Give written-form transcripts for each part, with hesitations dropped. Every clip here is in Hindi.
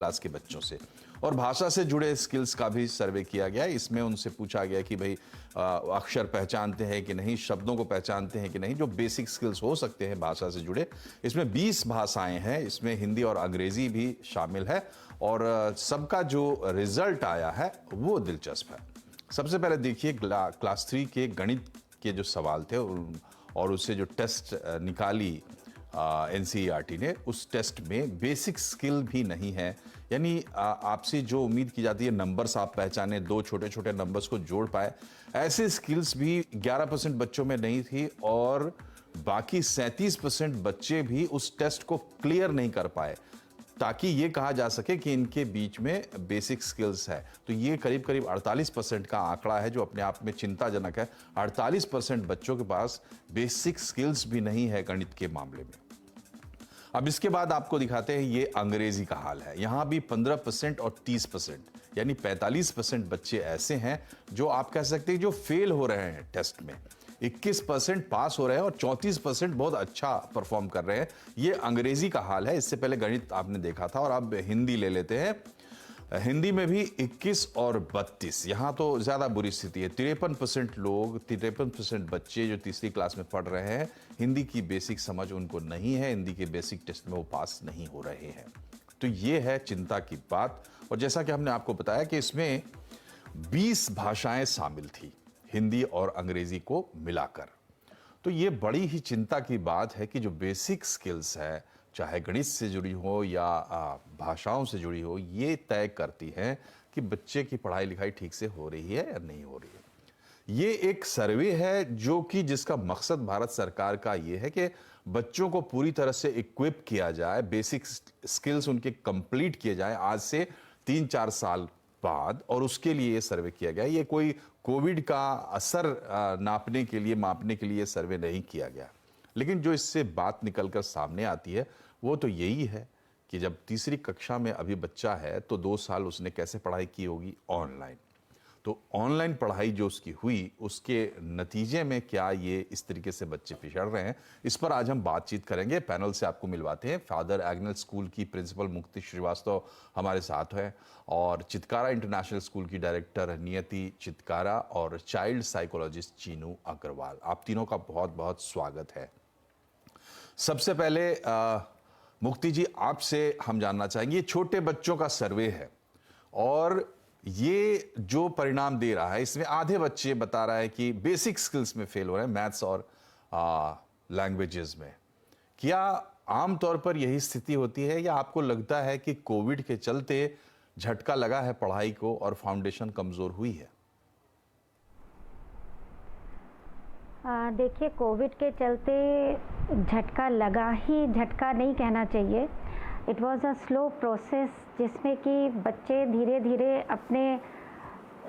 क्लास के बच्चों से और भाषा से जुड़े स्किल्स का भी सर्वे किया गया। इसमें उनसे पूछा गया कि भाई अक्षर पहचानते हैं कि नहीं, शब्दों को पहचानते हैं कि नहीं, जो बेसिक स्किल्स हो सकते हैं भाषा से जुड़े। इसमें 20 भाषाएं हैं, इसमें हिंदी और अंग्रेजी भी शामिल है और सबका जो रिजल्ट आया है वो दिलचस्प है। सबसे पहले देखिए क्लास 3 के गणित के जो सवाल थे और उससे जो टेस्ट निकाली एनसीईआरटी ने, उस टेस्ट में बेसिक स्किल भी नहीं है। यानी आपसे जो उम्मीद की जाती है नंबर्स आप पहचाने, दो छोटे छोटे नंबर्स को जोड़ पाए, ऐसे स्किल्स भी 11% बच्चों में नहीं थी और बाकी 37% बच्चे भी उस टेस्ट को क्लियर नहीं कर पाए ताकि ये कहा जा सके कि इनके बीच में बेसिक स्किल्स है। तो ये करीब करीब 48% का आंकड़ा है जो अपने आप में चिंताजनक है। 48% बच्चों के पास बेसिक स्किल्स भी नहीं है गणित के मामले में। अब इसके बाद आपको दिखाते हैं ये अंग्रेजी का हाल है। यहां भी 15% और 30% यानी 45% बच्चे ऐसे हैं जो आप कह सकते हैं जो फेल हो रहे हैं टेस्ट में। 21% पास हो रहे हैं और 34% बहुत अच्छा परफॉर्म कर रहे हैं। ये अंग्रेजी का हाल है। इससे पहले गणित आपने देखा था और अब हिंदी ले लेते हैं। हिंदी में भी 21 और 32, यहां तो ज्यादा बुरी स्थिति है। 53% बच्चे जो तीसरी क्लास में पढ़ रहे हैं, हिंदी की बेसिक समझ उनको नहीं है, हिंदी के बेसिक टेस्ट में वो पास नहीं हो रहे हैं। तो ये है चिंता की बात। और जैसा कि हमने आपको बताया कि इसमें 20 भाषाएं शामिल थी, हिंदी और अंग्रेजी को मिलाकर। तो ये बड़ी ही चिंता की बात है कि जो बेसिक स्किल्स है, चाहे गणित से जुड़ी हो या भाषाओं से जुड़ी हो, ये तय करती है कि बच्चे की पढ़ाई लिखाई ठीक से हो रही है या नहीं हो रही है। ये एक सर्वे है जो कि जिसका मकसद भारत सरकार का ये है कि बच्चों को पूरी तरह से इक्विप किया जाए, बेसिक स्किल्स उनके कंप्लीट किए जाए आज से 3-4 साल बाद, और उसके लिए ये सर्वे किया गया। ये कोई कोविड का असर नापने के लिए, मापने के लिए सर्वे नहीं किया गया। लेकिन जो इससे बात निकलकर सामने आती है वो तो यही है कि जब तीसरी कक्षा में अभी बच्चा है तो 2 साल उसने कैसे पढ़ाई की होगी? ऑनलाइन। तो ऑनलाइन पढ़ाई जो उसकी हुई, उसके नतीजे में क्या ये इस तरीके से बच्चे पिछड़ रहे हैं, इस पर आज हम बातचीत करेंगे। पैनल से आपको मिलवाते हैं। फादर एग्नेल स्कूल की प्रिंसिपल मुक्ति श्रीवास्तव हमारे साथ है और चितकारा इंटरनेशनल स्कूल की डायरेक्टर नियति चितकारा और चाइल्ड साइकोलॉजिस्ट चीनू अग्रवाल। आप तीनों का बहुत बहुत स्वागत है। सबसे पहले मुक्ति जी, आपसे हम जानना चाहेंगे, ये छोटे बच्चों का सर्वे है और ये जो परिणाम दे रहा है इसमें आधे बच्चे बता रहा है कि बेसिक स्किल्स में फेल हो रहे हैं, मैथ्स और लैंग्वेजेस में। क्या आमतौर पर यही स्थिति होती है या आपको लगता है कि कोविड के चलते झटका लगा है पढ़ाई को और फाउंडेशन कमजोर हुई है? देखिए, कोविड के चलते झटका लगा ही, झटका नहीं कहना चाहिए। It was a slow process जिसमें कि बच्चे धीरे धीरे अपने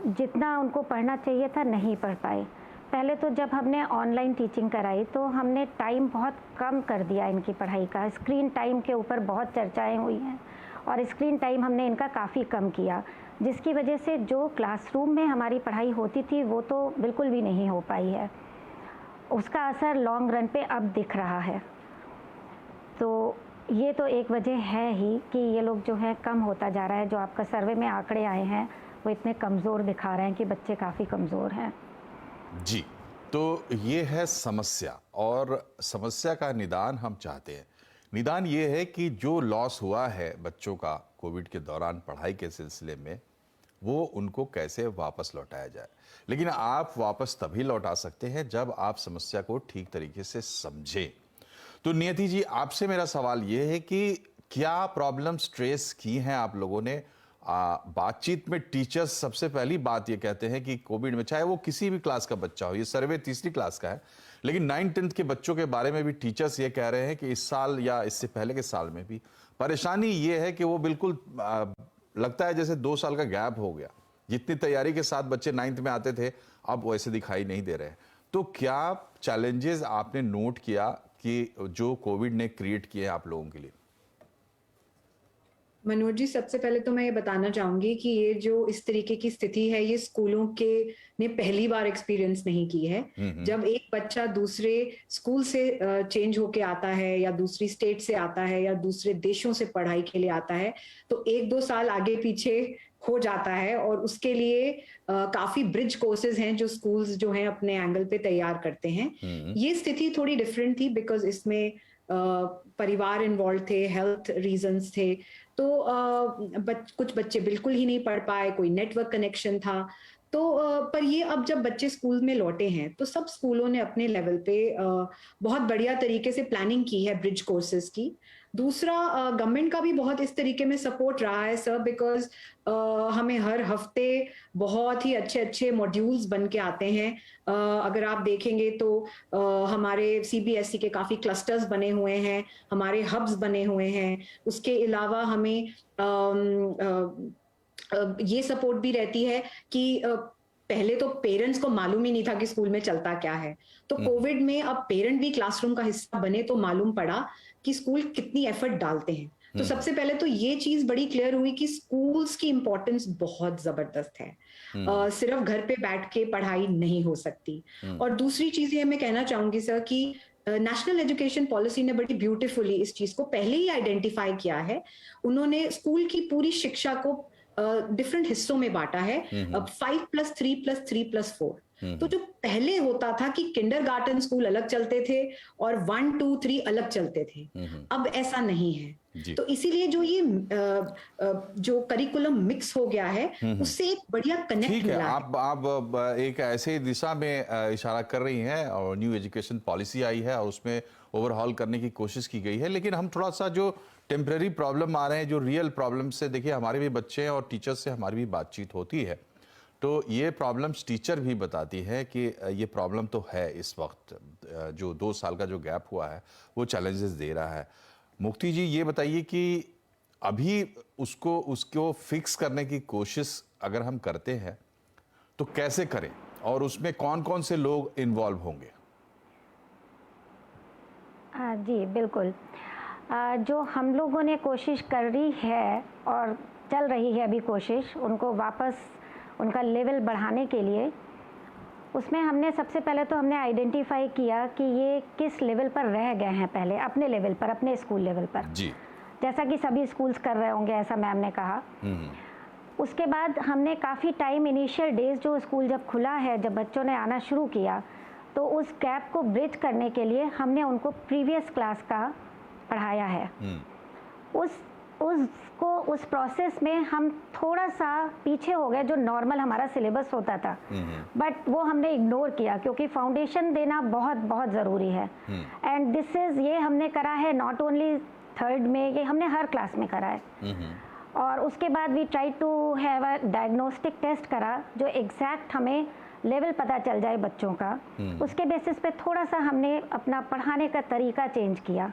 जितना उनको पढ़ना चाहिए था नहीं पढ़ पाए। पहले तो जब हमने ऑनलाइन टीचिंग कराई तो हमने टाइम बहुत कम कर दिया इनकी पढ़ाई का। स्क्रीन टाइम के ऊपर बहुत चर्चाएं हुई हैं और स्क्रीन टाइम हमने इनका काफ़ी कम किया, जिसकी वजह से जो क्लासरूम में हमारी पढ़ाई होती थी वो तो बिल्कुल भी नहीं हो पाई है। उसका असर लॉन्ग रन पे अब दिख रहा है। तो ये तो एक वजह है ही कि ये लोग जो है कम होता जा रहा है। जो आपका सर्वे में आंकड़े आए हैं वो इतने कमज़ोर दिखा रहे हैं कि बच्चे काफ़ी कमज़ोर हैं। जी, तो ये है समस्या और समस्या का निदान हम चाहते हैं। निदान ये है कि जो लॉस हुआ है बच्चों का कोविड के दौरान पढ़ाई के सिलसिले में, वो उनको कैसे वापस लौटाया जाए। लेकिन आप वापस तभी लौटा सकते हैं जब आप समस्या को ठीक तरीके से समझें। तो नियति जी, आपसे मेरा सवाल ये है कि क्या प्रॉब्लम स्ट्रेस की हैं आप लोगों ने? बातचीत में टीचर्स सबसे पहली बात ये कहते हैं कि कोविड में, चाहे वो किसी भी क्लास का बच्चा हो, ये सर्वे तीसरी क्लास का है, लेकिन 9-10 के बच्चों के बारे में भी टीचर्स ये कह रहे हैं कि इस साल या इससे पहले के साल में भी परेशानी ये है कि वो बिल्कुल लगता है जैसे 2 साल का गैप हो गया। जितनी तैयारी के साथ बच्चे 9th में आते थे अब वैसे दिखाई नहीं दे रहे हैं। तो क्या चैलेंजेस आपने नोट किया कि जो कोविड ने क्रिएट किए हैं आप लोगों के लिए? मनोज जी, सबसे पहले तो मैं ये बताना चाहूंगी कि ये जो इस तरीके की स्थिति है, ये स्कूलों के ने पहली बार एक्सपीरियंस नहीं की है। जब एक बच्चा दूसरे स्कूल से चेंज होके आता है, या दूसरी स्टेट से आता है, या दूसरे देशों से पढ़ाई के लिए आता है, तो 1-2 साल आगे पीछे हो जाता है, और उसके लिए काफी ब्रिज कोर्सेज हैं जो स्कूल्स जो हैं अपने एंगल पे तैयार करते हैं। ये स्थिति थोड़ी डिफरेंट थी बिकॉज इसमें परिवार इन्वॉल्व थे, हेल्थ रीजंस थे, तो कुछ बच्चे बिल्कुल ही नहीं पढ़ पाए, कोई नेटवर्क कनेक्शन था। तो पर ये अब जब बच्चे स्कूल में लौटे हैं, तो सब स्कूलों ने अपने लेवल पे बहुत बढ़िया तरीके से प्लानिंग की है ब्रिज कोर्सेज की। दूसरा, गवर्नमेंट का भी बहुत इस तरीके में सपोर्ट रहा है सर, बिकॉज हमें हर हफ्ते बहुत ही अच्छे अच्छे मॉड्यूल्स बन के आते हैं। अगर आप देखेंगे तो हमारे सीबीएसई के काफी क्लस्टर्स बने हुए हैं, हमारे हब्स बने हुए हैं। उसके अलावा हमें ये सपोर्ट भी रहती है कि पहले तो पेरेंट्स को मालूम ही नहीं था कि स्कूल में चलता क्या है, तो कोविड में अब पेरेंट भी क्लासरूम का हिस्सा बने तो मालूम पड़ा कि स्कूल कितनी एफर्ट डालते हैं। तो सबसे पहले तो ये चीज बड़ी क्लियर हुई कि स्कूल्स की इंपॉर्टेंस बहुत जबरदस्त है। सिर्फ घर पे बैठ के पढ़ाई नहीं हो सकती। और दूसरी चीज ये मैं कहना चाहूंगी सर कि नेशनल एजुकेशन पॉलिसी ने बड़ी ब्यूटीफुली इस चीज को पहले ही आइडेंटिफाई किया है। उन्होंने स्कूल की पूरी शिक्षा को डिफरेंट हिस्सों में बांटा है, 5+3+3+4। तो जो पहले होता था कि किंडरगार्टन स्कूल अलग चलते थे और 1, 2, 3 अलग चलते थे, अब ऐसा नहीं है। तो इसीलिए जो ये जो करिकुलम मिक्स हो गया है, उससे एक बढ़िया कनेक्ट ठीक है। मिला है। आप एक ऐसे दिशा में इशारा कर रही हैं और न्यू एजुकेशन पॉलिसी आई है और उसमें ओवरहॉल करने की कोशिश की गई है, लेकिन हम थोड़ा सा जो टेम्परेरी प्रॉब्लम आ रहे हैं, जो रियल प्रॉब्लम से, देखिए हमारे भी बच्चे हैं और टीचर से हमारी भी बातचीत होती है, तो ये प्रॉब्लम्स टीचर भी बताती है कि ये प्रॉब्लम तो है इस वक्त। जो 2 साल का जो गैप हुआ है वो चैलेंजेस दे रहा है। मुक्ति जी, ये बताइए कि अभी उसको फिक्स करने की कोशिश अगर हम करते हैं तो कैसे करें और उसमें कौन कौन से लोग इन्वॉल्व होंगे? जी बिल्कुल। जो हम लोगों ने कोशिश कर रही है और चल रही है अभी कोशिश, उनको वापस उनका लेवल बढ़ाने के लिए, उसमें हमने सबसे पहले तो हमने आइडेंटिफाई किया कि ये किस लेवल पर रह गए हैं पहले, अपने लेवल पर, अपने स्कूल लेवल पर। जी। जैसा कि सभी स्कूल्स कर रहे होंगे, ऐसा मैम ने कहा। उसके बाद हमने काफ़ी टाइम, इनिशियल डेज जो स्कूल जब खुला है, जब बच्चों ने आना शुरू किया, तो उस गैप को ब्रिज करने के लिए हमने उनको प्रीवियस क्लास का पढ़ाया है। उस प्रोसेस में हम थोड़ा सा पीछे हो गए, जो नॉर्मल हमारा सिलेबस होता था, बट वो हमने इग्नोर किया क्योंकि फाउंडेशन देना बहुत बहुत ज़रूरी है। एंड दिस इज़, ये हमने करा है नॉट ओनली 3rd में, ये हमने हर क्लास में करा है। और उसके बाद we try to have a diagnostic test करा, जो एग्जैक्ट हमें लेवल पता चल जाए बच्चों का। उसके बेसिस पे थोड़ा सा हमने अपना पढ़ाने का तरीका चेंज किया।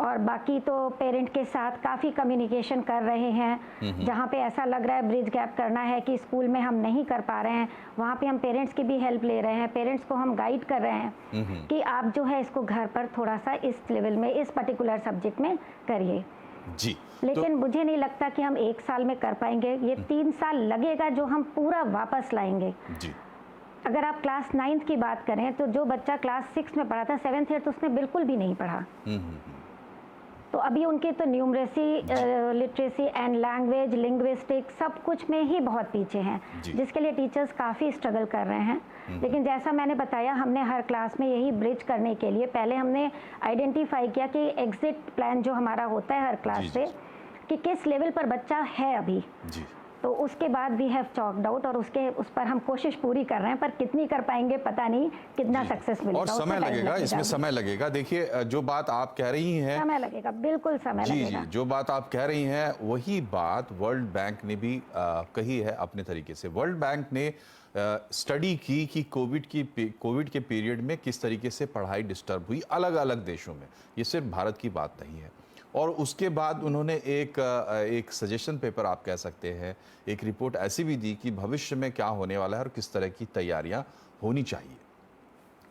और बाकी तो पेरेंट के साथ काफ़ी कम्युनिकेशन कर रहे हैं। जहाँ पे ऐसा लग रहा है ब्रिज गैप करना है कि स्कूल में हम नहीं कर पा रहे हैं, वहाँ पे हम पेरेंट्स की भी हेल्प ले रहे हैं। पेरेंट्स को हम गाइड कर रहे हैं कि आप जो है इसको घर पर थोड़ा सा इस लेवल में, इस पर्टिकुलर सब्जेक्ट में करिए जी। लेकिन मुझे नहीं लगता कि हम 1 साल में कर पाएंगे। ये 3 साल लगेगा जो हम पूरा वापस लाएंगे। जी। अगर आप क्लास 9th की बात करें, तो जो बच्चा क्लास 6 में पढ़ा था, 7th 8th उसने बिल्कुल भी नहीं पढ़ा। तो अभी उनके तो numeracy, literacy and language, linguistic सब कुछ में ही बहुत पीछे हैं, जिसके लिए टीचर्स काफ़ी स्ट्रगल कर रहे हैं। लेकिन जैसा मैंने बताया, हमने हर क्लास में यही ब्रिज करने के लिए पहले हमने आइडेंटिफाई किया कि एग्जिट प्लान जो हमारा होता है हर क्लास से, कि किस लेवल पर बच्चा है अभी। तो उसके बाद वी हैव चॉक्ड आउट, और उस पर हम कोशिश पूरी कर रहे हैं, पर कितनी कर पाएंगे पता नहीं, कितना सक्सेस मिलेगा। और समय लगेगा, इसमें समय लगेगा। देखिए, जो बात आप कह रही हैं, समय लगेगा, बिल्कुल समय लगेगा। जी, जो बात आप कह रही हैं वही बात वर्ल्ड बैंक ने भी कही है अपने तरीके से। वर्ल्ड बैंक ने स्टडी की कि कोविड के पीरियड में किस तरीके से पढ़ाई डिस्टर्ब हुई अलग अलग देशों में, ये सिर्फ भारत की बात नहीं है। और उसके बाद उन्होंने एक सजेशन पेपर, आप कह सकते हैं, एक रिपोर्ट ऐसी भी दी कि भविष्य में क्या होने वाला है और किस तरह की तैयारियां होनी चाहिए।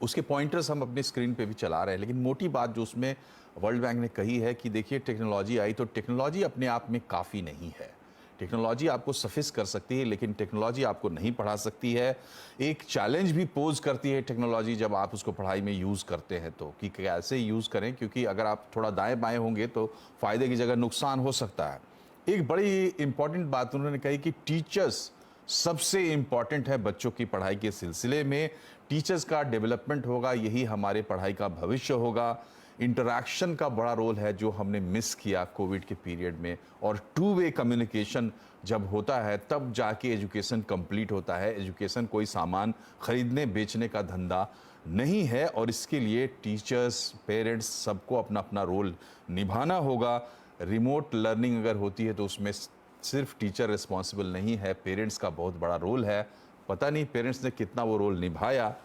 उसके पॉइंटर्स हम अपनी स्क्रीन पे भी चला रहे हैं, लेकिन मोटी बात जो उसमें वर्ल्ड बैंक ने कही है कि देखिए टेक्नोलॉजी आई तो टेक्नोलॉजी अपने आप में काफ़ी नहीं है। टेक्नोलॉजी आपको सफिस कर सकती है, लेकिन टेक्नोलॉजी आपको नहीं पढ़ा सकती है। एक चैलेंज भी पोज करती है टेक्नोलॉजी जब आप उसको पढ़ाई में यूज़ करते हैं तो, कि कैसे यूज़ करें, क्योंकि अगर आप थोड़ा दाएं बाएं होंगे तो फ़ायदे की जगह नुकसान हो सकता है। एक बड़ी इंपॉर्टेंट बात उन्होंने कही कि टीचर्स सबसे इंपॉर्टेंट है बच्चों की पढ़ाई के सिलसिले में। टीचर्स का डेवलपमेंट होगा, यही हमारे पढ़ाई का भविष्य होगा। इंटरैक्शन का बड़ा रोल है जो हमने मिस किया कोविड के पीरियड में, और टू वे कम्युनिकेशन जब होता है तब जाके एजुकेशन कंप्लीट होता है। एजुकेशन कोई सामान खरीदने बेचने का धंधा नहीं है, और इसके लिए टीचर्स, पेरेंट्स सबको अपना अपना रोल निभाना होगा। रिमोट लर्निंग अगर होती है तो उसमें सिर्फ टीचर रिस्पॉन्सिबल नहीं है, पेरेंट्स का बहुत बड़ा रोल है। पता नहीं पेरेंट्स ने कितना वो रोल निभाया,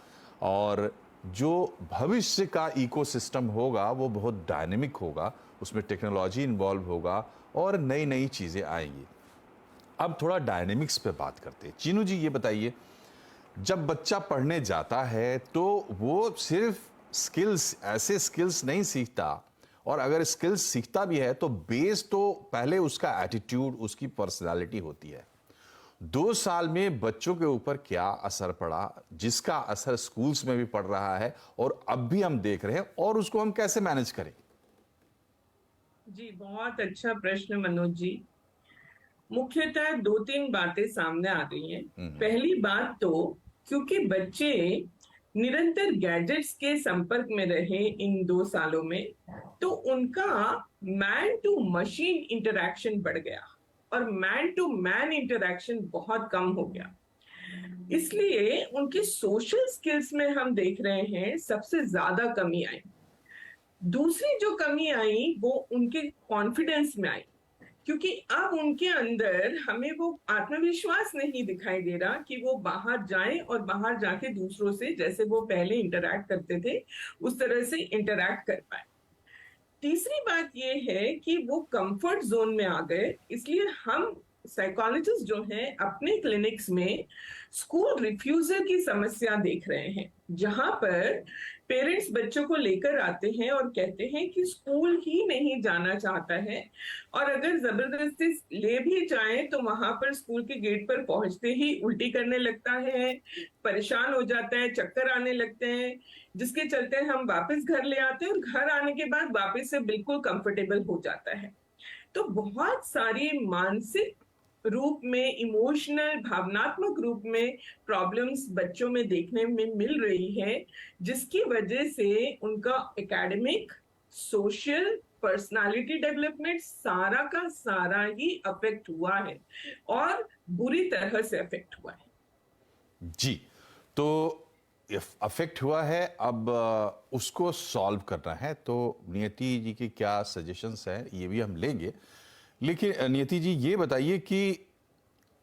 और जो भविष्य का इकोसिस्टम होगा वो बहुत डायनेमिक होगा, उसमें टेक्नोलॉजी इन्वॉल्व होगा और नई नई चीज़ें आएंगी। अब थोड़ा डायनेमिक्स पे बात करते हैं। चीनू जी ये बताइए, जब बच्चा पढ़ने जाता है तो वो सिर्फ स्किल्स, ऐसे स्किल्स नहीं सीखता, और अगर स्किल्स सीखता भी है तो बेस तो पहले उसका एटीट्यूड, उसकी पर्सनालिटी होती है। 2 साल में बच्चों के ऊपर क्या असर पड़ा, जिसका असर स्कूल्स में भी पड़ रहा है और अब भी हम देख रहे हैं, और उसको हम कैसे मैनेज करें? जी, बहुत अच्छा प्रश्न मनोज जी। मुख्यतः 2-3 बातें सामने आ रही हैं। पहली बात तो, क्योंकि बच्चे निरंतर गैजेट्स के संपर्क में रहे इन 2 सालों में, तो उनका मैन टू मशीन इंटरैक्शन बढ़ गया और मैन टू मैन इंटरैक्शन बहुत कम हो गया। इसलिए उनकी सोशल स्किल्स में हम देख रहे हैं सबसे ज्यादा कमी आई। दूसरी जो कमी आई वो उनके कॉन्फिडेंस में आई, क्योंकि अब उनके अंदर हमें वो आत्मविश्वास नहीं दिखाई दे रहा कि वो बाहर जाएं और बाहर जाके दूसरों से, जैसे वो पहले इंटरैक्ट करते थे, उस तरह से इंटरैक्ट कर पाए। तीसरी बात ये है कि वो कंफर्ट जोन में आ गए। इसलिए हम साइकोलॉजिस्ट जो हैं अपने क्लिनिक्स में स्कूल रिफ्यूजल की समस्या देख रहे हैं, जहां पर पेरेंट्स बच्चों को लेकर आते हैं और कहते हैं कि स्कूल ही नहीं जाना चाहता है, और अगर जबरदस्ती ले भी जाएं तो वहां पर स्कूल के गेट पर पहुंचते ही उल्टी करने लगता है, परेशान हो जाता है, चक्कर आने लगते हैं, जिसके चलते हम वापस घर ले आते हैं और घर आने के बाद वापस से बिल्कुल कंफर्टेबल हो जाता है। तो बहुत सारी मानसिक रूप में, इमोशनल, भावनात्मक रूप में प्रॉब्लम्स बच्चों में देखने में मिल रही है, जिसकी वजह से उनका एकेडमिक, सोशल, पर्सनालिटी डेवलपमेंट सारा का सारा ही अफेक्ट हुआ है, और बुरी तरह से अफेक्ट हुआ है। जी, तो अफेक्ट हुआ है, अब उसको सॉल्व करना है। तो नियति जी की क्या सजेशंस हैं ये भी हम लेंगे, लेकिन नियति जी ये बताइए कि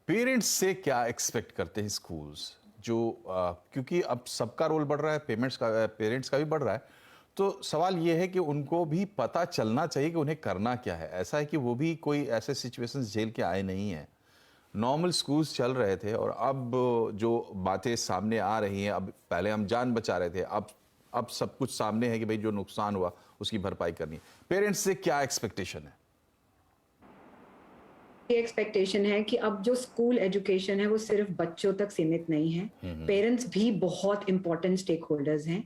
पेरेंट्स से क्या एक्सपेक्ट करते हैं स्कूल्स, जो क्योंकि अब सबका रोल बढ़ रहा है, पेरेंट्स का भी बढ़ रहा है, तो सवाल ये है कि उनको भी पता चलना चाहिए कि उन्हें करना क्या है। ऐसा है कि वो भी कोई ऐसे सिचुएशंस झेल के आए नहीं हैं, नॉर्मल स्कूल्स चल रहे थे, और अब जो बातें सामने आ रही हैं, अब पहले हम जान बचा रहे थे, अब सब कुछ सामने है कि भाई जो नुकसान हुआ उसकी भरपाई करनी है। पेरेंट्स से क्या एक्सपेक्टेशन है? एक्सपेक्टेशन है कि अब जो स्कूल एजुकेशन है वो सिर्फ बच्चों तक सीमित नहीं है, पेरेंट्स भी बहुत इंपॉर्टेंट स्टेक होल्डर्स हैं,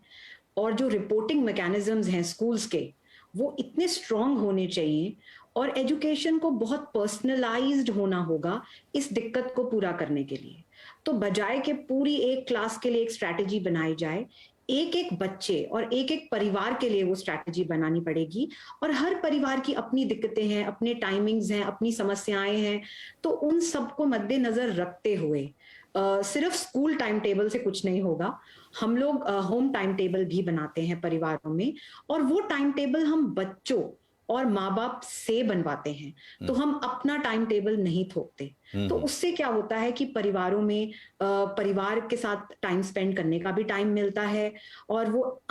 और जो रिपोर्टिंग मैकेनिज्म्स हैं स्कूल्स के वो इतने स्ट्रांग होने चाहिए, और एजुकेशन को बहुत पर्सनलाइज्ड होना होगा इस दिक्कत को पूरा करने के लिए। तो बजाय के पूरी एक क्लास के लिए एक स्ट्रैटेजी बनाई जाए, एक एक बच्चे और एक एक परिवार के लिए वो स्ट्रैटेजी बनानी पड़ेगी, और हर परिवार की अपनी दिक्कतें हैं, अपने टाइमिंग्स हैं, अपनी समस्याएं हैं, तो उन सबको मद्देनजर रखते हुए सिर्फ स्कूल टाइम टेबल से कुछ नहीं होगा। हम लोग होम टाइम टेबल भी बनाते हैं परिवारों में, और वो टाइम टेबल हम बच्चों और माँ बाप से बनवाते हैं, तो हम अपना टाइम टेबल नहीं थोपते। तो उससे क्या होता है कि परिवारों में परिवार के साथ टाइम स्पेंड करने का भी टाइम मिलता है, और वो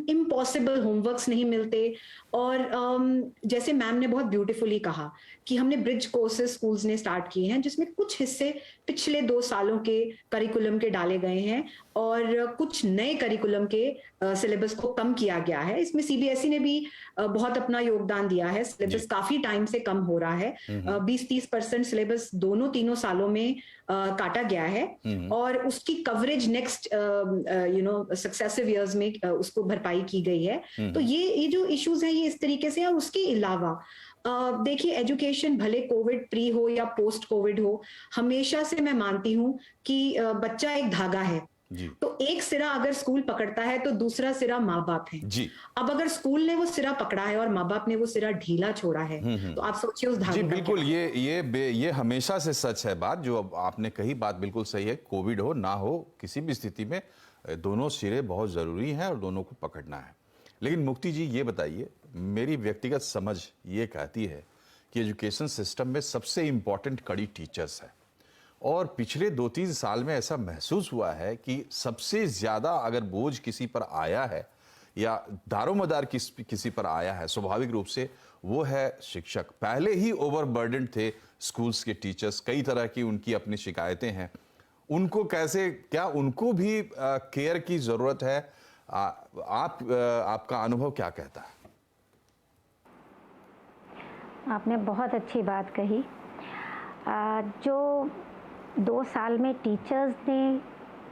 इम्पॉसिबल होमवर्क्स नहीं मिलते। और जैसे मैम ने बहुत ब्यूटीफुली कहा कि हमने ब्रिज कोर्सेज स्कूल्स ने स्टार्ट किए हैं, जिसमें कुछ हिस्से पिछले 2 सालों के करिकुलम के डाले गए हैं और कुछ नए करिकुलम के सिलेबस को कम किया गया है। इसमें सीबीएसई ने भी बहुत अपना योगदान दिया है। सिलेबस काफी टाइम से कम हो रहा है, 20-30% सिलेबस दोनों तीनों सालों में काटा गया है, और उसकी कवरेज नेक्स्ट सक्सेसिव इयर्स में उसको भरपाई की गई है। तो ये जो इश्यूज हैं ये इस तरीके से। और उसके अलावा देखिए, एजुकेशन भले कोविड प्री हो या पोस्ट कोविड हो, हमेशा से मैं मानती हूं कि बच्चा एक धागा है। जी तो एक सिरा अगर स्कूल पकड़ता है तो दूसरा सिरा माँ बाप है। जी अब अगर स्कूल ने वो सिरा पकड़ा है और माँ बाप ने वो सिरा ढीला छोड़ा है, तो आप सोचिए उस धागे जी का बिल्कुल, क्या। ये हमेशा से सच है। बात जो अब आपने कही, बात बिल्कुल सही है। कोविड हो ना हो, किसी भी स्थिति में दोनों सिरे बहुत जरूरी हैं और दोनों को पकड़ना है। लेकिन मुक्ति जी ये बताइए, मेरी व्यक्तिगत समझ ये कहती है कि एजुकेशन सिस्टम में सबसे इंपॉर्टेंट कड़ी टीचर्स है, और पिछले 2-3 साल में ऐसा महसूस हुआ है कि सबसे ज्यादा अगर बोझ किसी पर आया है या दारोमदार किसी पर आया है, स्वाभाविक रूप से वो है शिक्षक। पहले ही ओवरबर्डन थे स्कूल्स के टीचर्स, कई तरह की उनकी अपनी शिकायतें हैं। उनको कैसे, क्या उनको भी केयर की जरूरत है? आपका अनुभव क्या कहता है? आपने बहुत अच्छी बात कही। जो 2 साल में टीचर्स ने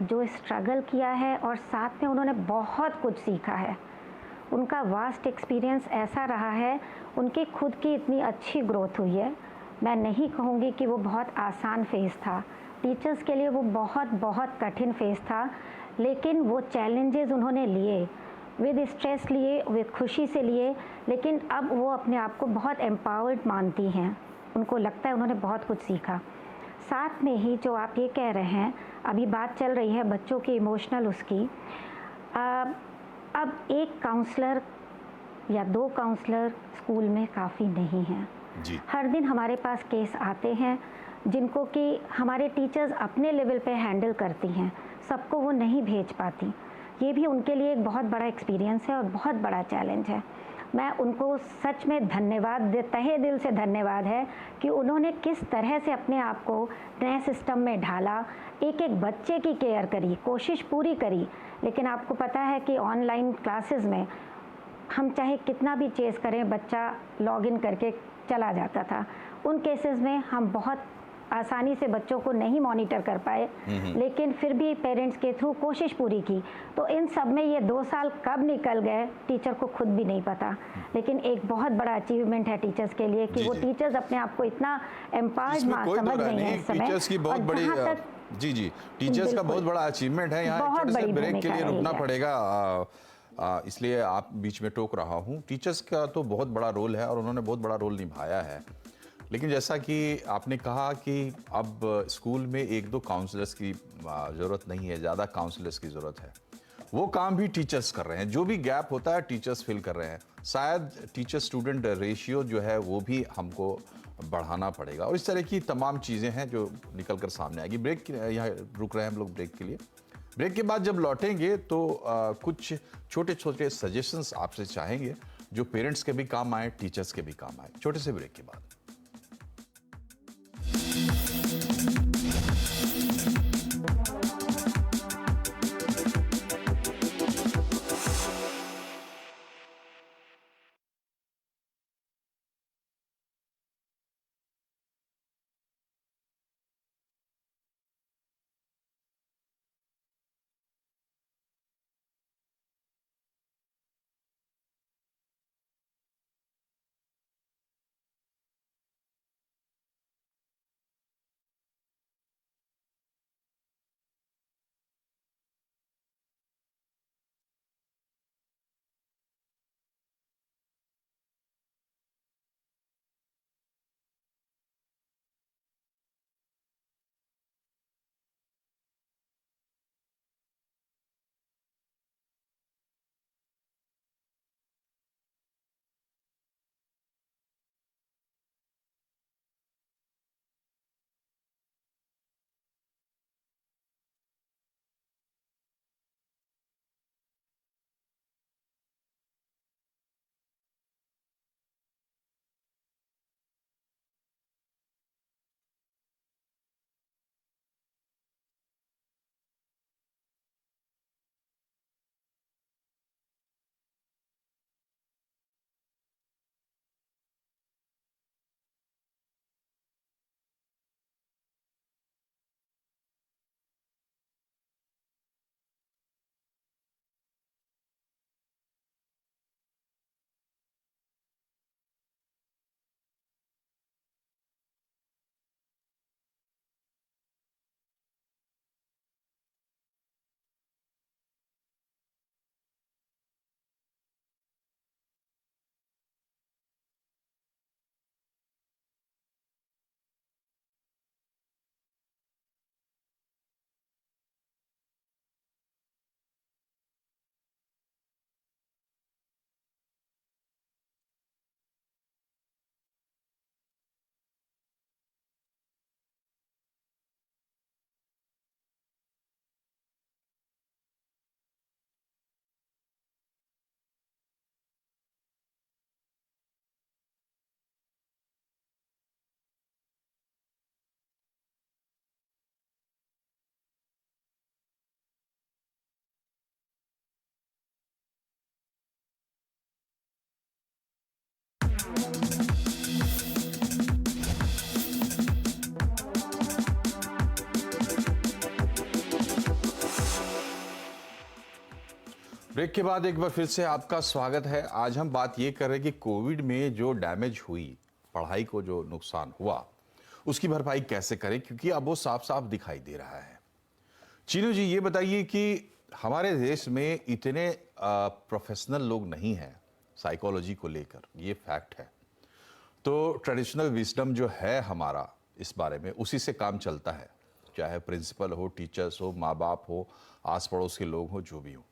जो स्ट्रगल किया है और साथ में उन्होंने बहुत कुछ सीखा है, उनका वास्ट एक्सपीरियंस ऐसा रहा है, उनकी खुद की इतनी अच्छी ग्रोथ हुई है। मैं नहीं कहूँगी कि वो बहुत आसान फेज़ था, टीचर्स के लिए वो बहुत बहुत कठिन फेज़ था, लेकिन वो चैलेंजेस उन्होंने लिए, विद स्ट्रेस लिए, विद खुशी से लिए, लेकिन अब वो अपने आप को बहुत एम्पावर्ड मानती हैं। उनको लगता है उन्होंने बहुत कुछ सीखा। साथ में ही जो आप ये कह रहे हैं, अभी बात चल रही है बच्चों की इमोशनल उसकी, अब एक काउंसलर या 2 काउंसलर स्कूल में काफ़ी नहीं हैं। जी हर दिन हमारे पास केस आते हैं जिनको कि हमारे टीचर्स अपने लेवल पे हैंडल करती हैं, सबको वो नहीं भेज पाती। ये भी उनके लिए एक बहुत बड़ा एक्सपीरियंस है और बहुत बड़ा चैलेंज है। मैं उनको सच में धन्यवाद, तहे दिल से धन्यवाद है कि उन्होंने किस तरह से अपने आप को नए सिस्टम में ढाला, एक एक बच्चे की केयर करी, कोशिश पूरी करी। लेकिन आपको पता है कि ऑनलाइन क्लासेस में हम चाहे कितना भी चेज़ करें, बच्चा लॉगिन करके चला जाता था। उन केसेस में हम बहुत आसानी से बच्चों को नहीं मॉनिटर कर पाए, लेकिन फिर भी पेरेंट्स के थ्रू कोशिश पूरी की। तो इन सब में ये 2 साल कब निकल गए टीचर को खुद भी नहीं पता, लेकिन एक बहुत बड़ा अचीवमेंट है टीचर्स के लिए कि वो टीचर्स अपने आप को इतना एम्पावर्ड समझ रही हैं इस समय। टीचर्स की बहुत बड़ी जी टीचर्स का बहुत बड़ा अचीवमेंट है। यहाँ एक छोटे से ब्रेक के लिए रुकना पड़ेगा, इसलिए आप बीच में टोक रहा हूँ। टीचर्स का तो बहुत बड़ा रोल है और उन्होंने बहुत बड़ा रोल निभाया है, लेकिन जैसा कि आपने कहा कि अब स्कूल में 1-2 काउंसलर्स की ज़रूरत नहीं है, ज़्यादा काउंसलर्स की ज़रूरत है। वो काम भी टीचर्स कर रहे हैं, जो भी गैप होता है टीचर्स फिल कर रहे हैं। शायद टीचर स्टूडेंट रेशियो जो है वो भी हमको बढ़ाना पड़ेगा, और इस तरह की तमाम चीज़ें हैं जो निकल कर सामने आएगी। यहाँ रुक रहे हैं हम लोग ब्रेक के लिए। ब्रेक के बाद जब लौटेंगे तो कुछ छोटे छोटे सजेशंस आपसे चाहेंगे जो पेरेंट्स के भी काम आए, टीचर्स के भी काम आए। छोटे से ब्रेक के बाद। ब्रेक के बाद एक बार फिर से आपका स्वागत है। आज हम बात ये कर रहे हैं कि कोविड में जो डैमेज हुई, पढ़ाई को जो नुकसान हुआ, उसकी भरपाई कैसे करें, क्योंकि अब वो साफ साफ दिखाई दे रहा है। चीनू जी, ये बताइए कि हमारे देश में इतने प्रोफेशनल लोग नहीं हैं साइकोलॉजी को लेकर, ये फैक्ट है। तो ट्रेडिशनल विजडम जो है हमारा इस बारे में, उसी से काम चलता है, चाहे प्रिंसिपल हो, टीचर्स हो, माँ बाप हो, आस पड़ोस के लोग हो, जो भी हो।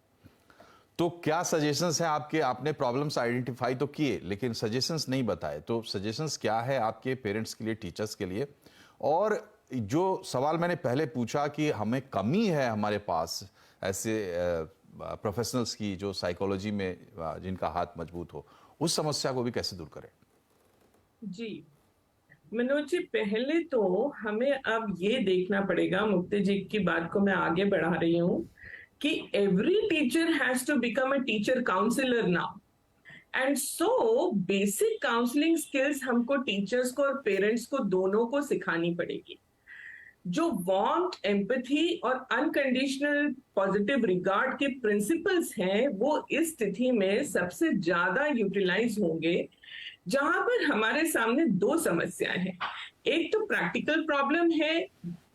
तो क्या सजेशंस हैं आपके? आपने प्रॉब्लम्स आइडेंटिफाई तो किए, लेकिन सजेशंस नहीं बताए। तो सजेशंस क्या है आपके पेरेंट्स के लिए, टीचर्स के लिए? और जो सवाल मैंने पहले पूछा कि हमें कमी है हमारे पास ऐसे प्रोफेशनल्स की जो साइकोलॉजी में जिनका हाथ मजबूत हो, उस समस्या को भी कैसे दूर करें? जी मनोज जी, पहले तो हमें अब ये देखना पड़ेगा, मुक्ति जी की बात को मैं आगे बढ़ा रही हूँ, कि every teacher has to become a teacher counsellor now. And so basic counselling skills हमको टीचर्स को और पेरेंट्स को दोनों को सिखानी पड़ेगी। जो वार्मथ, एम्पैथी और अनकंडीशनल पॉजिटिव रिगार्ड के प्रिंसिपल्स हैं, वो इस स्थिति में सबसे ज्यादा यूटिलाइज होंगे, जहां पर हमारे सामने दो समस्याएं हैं। एक तो प्रैक्टिकल प्रॉब्लम है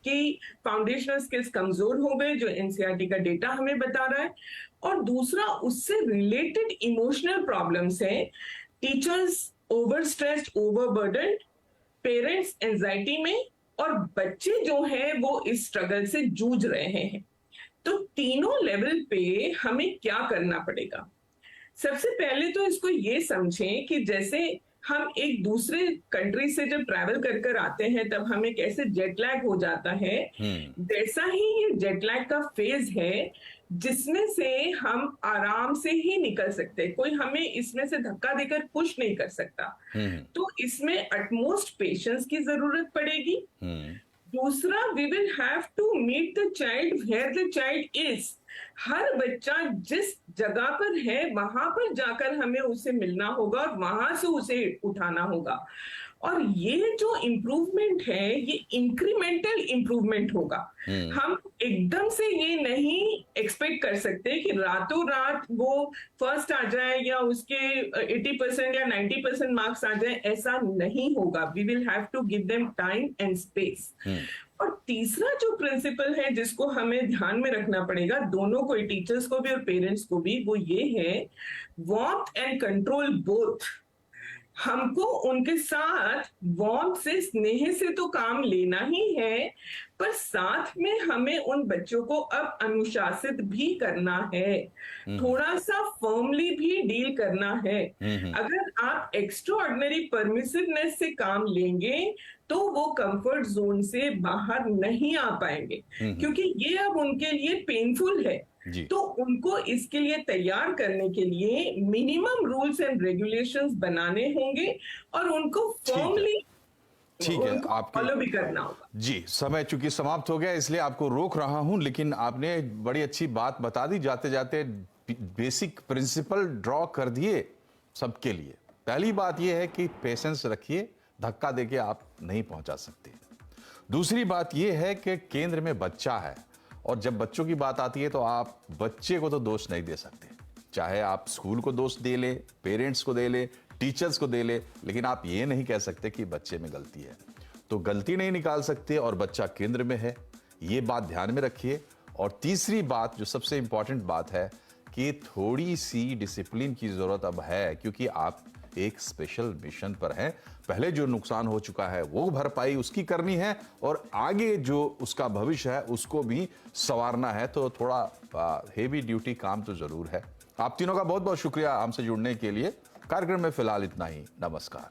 कि फाउंडेशनल स्किल्स कमजोर हो गए, जो एनसीईआरटी का डेटा हमें बता रहा है, और दूसरा उससे रिलेटेड इमोशनल प्रॉब्लम्स हैं। Teachers over stressed, overburdened, parents anxiety में, और बच्चे जो हैं वो इस स्ट्रगल से जूझ रहे हैं। तो तीनों लेवल पे हमें क्या करना पड़ेगा? सबसे पहले तो इसको ये समझें कि जैसे हम एक दूसरे कंट्री से जब ट्रैवल कर कर आते हैं तब हमें कैसे जेट लैग हो जाता है, वैसा ही ये जेट लैग का फेज है, जिसमें से हम आराम से ही निकल सकते हैं। कोई हमें इसमें से धक्का देकर पुश नहीं कर सकता। तो इसमें अटमोस्ट पेशेंस की जरूरत पड़ेगी। दूसरा, we will have to meet the child where the child is. हर बच्चा जिस जगह पर है वहां पर जाकर हमें उसे मिलना होगा और वहां से उसे उठाना होगा। और ये जो इम्प्रूवमेंट है, ये इंक्रीमेंटल इम्प्रूवमेंट होगा। हम एकदम से ये नहीं एक्सपेक्ट कर सकते कि रातों रात वो फर्स्ट आ जाए या उसके 80% या 90% मार्क्स आ जाए, ऐसा नहीं होगा। We will have to give them time and space. और तीसरा जो प्रिंसिपल है जिसको हमें ध्यान में रखना पड़ेगा, दोनों को, टीचर्स को भी और पेरेंट्स को भी, वो ये है, वार्मथ एंड कंट्रोल बोथ। हमको उनके साथ वार्मथ से, स्नेह से तो काम लेना ही है, पर साथ में हमें उन बच्चों को अब अनुशासित भी करना है, थोड़ा सा फर्मली भी डील करना है। अगर आप एक्स्ट्रा ऑर्डिनरी परमिसिवनेस से काम लेंगे तो वो कंफर्ट जोन से बाहर नहीं आ पाएंगे, क्योंकि ये अब उनके लिए पेनफुल है। तो उनको इसके लिए तैयार करने के लिए मिनिमम रूल्स एंड रेगुलेशंस बनाने होंगे और उनको फॉर्मली ठीक है, आपको फॉलो भी करना होगा। जी, समय चूंकि समाप्त हो गया इसलिए आपको रोक रहा हूं, लेकिन आपने बड़ी अच्छी बात बता दी। जाते जाते बेसिक प्रिंसिपल ड्रॉ कर दिए सबके लिए। पहली बात यह है कि पेशेंस रखिए, धक्का देके आप नहीं पहुंचा सकते। दूसरी बात यह है कि केंद्र में बच्चा है, और जब बच्चों की बात आती है तो आप बच्चे को तो दोष नहीं दे सकते। चाहे आप स्कूल को दोष दे ले, पेरेंट्स को दे ले, टीचर्स को दे ले, लेकिन आप ये नहीं कह सकते कि बच्चे में गलती है। तो गलती नहीं निकाल सकते, और बच्चा केंद्र में है, ये बात ध्यान में रखिए। और तीसरी बात, जो सबसे इंपॉर्टेंट बात है, कि थोड़ी सी डिसिप्लिन की जरूरत अब है, क्योंकि आप एक स्पेशल मिशन पर हैं। पहले जो नुकसान हो चुका है वो भरपाई उसकी करनी है, और आगे जो उसका भविष्य है उसको भी संवारना है। तो थोड़ा हेवी ड्यूटी काम तो जरूर है। आप तीनों का बहुत बहुत शुक्रिया हमसे जुड़ने के लिए। कार्यक्रम में फिलहाल इतना ही। नमस्कार।